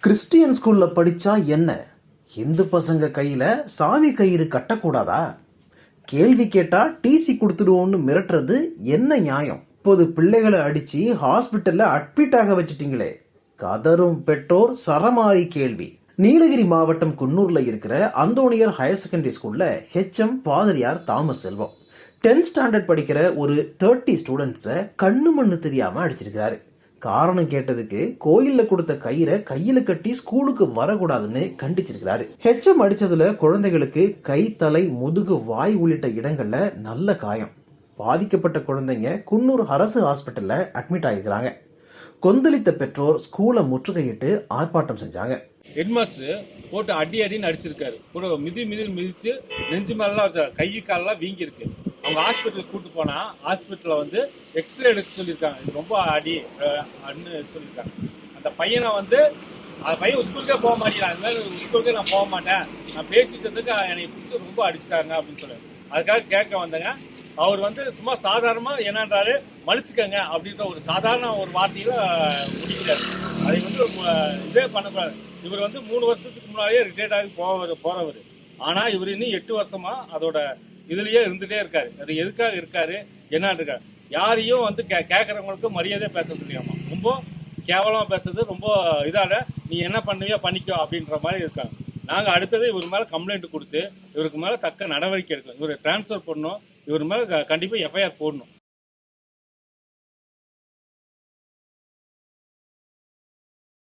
Christian ஸ்கூல்ல படிச்சா என்ன? இந்து பசங்க கையில சாவி கயிறு கட்டக்கூடாதா? கேள்வி கேட்டா டிசி கொடுத்துடுவோம்னு மிரட்டுறது என்ன நியாயம்? இப்போது பிள்ளைகளை அடிச்சு ஹாஸ்பிட்டல்ல அட்மிட் ஆக வச்சிட்டீங்களே. கதரும் பெற்றோர் சரமாரி கேள்வி. நீலகிரி மாவட்டம் குன்னூர்ல இருக்கிற அந்தோணியர் ஹையர் செகண்டரி ஸ்கூல்ல ஹெச்எம் பாதிரியார் தாமஸ் செல்வம் 10th ஸ்டாண்டர்ட் படிக்கிற ஒரு 30 ஸ்டூடெண்ட்ஸை கண்ணு மண்ணு தெரியாம அடிச்சிருக்கிறாரு. காரணம் கேட்டதுக்கு கோயில்ல கொடுத்த கயிறை கையில கட்டி ஸ்கூலுக்கு வரக்கூடாதுன்னு கண்டிச்சிருக்கிறாரு. ஹெச்எம் அடிச்சதுல குழந்தைகளுக்கு கை, தலை, முதுகு, வாய் உள்ளிட்ட இடங்கள்ல நல்ல காயம். பாதிக்கப்பட்ட குழந்தைங்க குன்னூர் அரசு ஹாஸ்பிட்டல்ல அட்மிட் ஆகிருக்கிறாங்க. கொந்தளித்த பெற்றோர் ஸ்கூலை முற்றுகையிட்டு ஆர்ப்பாட்டம் செஞ்சாங்க. ஹெட்மாஸ்டர் போட்டு அடின்னு அடிச்சிருக்காரு. கூட மிதிச்சு நெஞ்சு மேலாம் வச்சாரு. கை காலெல்லாம் வீங்கி இருக்கு. அவங்க ஹாஸ்பிட்டலுக்கு கூட்டு போனா ஹாஸ்பிட்டல்ல வந்து எக்ஸ்ரே எடுக்க சொல்லியிருக்காங்க. இது ரொம்ப அடின்னு சொல்லியிருக்காங்க. அந்த பையனை வந்து அந்த பையன் ஸ்கூலுக்கே போக மாட்டேங்கிறான். அந்த மாதிரி ஸ்கூலுக்கே நான் போக மாட்டேன், நான் பேசிட்டு இருந்துக்கு என்னை பிடிச்சி ரொம்ப அடிச்சிட்டாங்க அப்படின்னு சொல்லி அதுக்காக கேட்க வந்தேங்க. அவர் வந்து சும்மா சாதாரணமா என்னன்றாரு, மன்னிச்சுக்கங்க அப்படின்ற ஒரு சாதாரண ஒரு வார்த்தையில முடிக்கிறாரு. அதை வந்து இதே பண்ணக்கூடாது. இவர் வந்து 3 வருஷத்துக்கு முன்னாடியே ரிட்டையர்ட் ஆகி போறவர். ஆனா இவர் இன்னும் 8 வருஷமா அதோட இதுலயே இருந்துட்டே இருக்காரு. அது எதுக்காக இருக்காரு, என்னன்னு இருக்காரு. யாரையும் வந்து கேட்கறவங்களுக்கு மரியாதையா பேச முடியாமா, ரொம்ப கேவலமா பேசுறது, ரொம்ப இதால நீ என்ன பண்ணுவியோ பண்ணிக்கோ அப்படின்ற மாதிரி இருக்காங்க. நாங்க அடுத்தது இவர் மேல கம்ப்ளைண்ட் கொடுத்து இவருக்கு மேல தக்க நடவடிக்கை எடுக்கணும். இவரை டிரான்ஸ்ஃபர் பண்ணணும். இவர் மேல கண்டிப்பா எஃப்ஐஆர் போடணும்.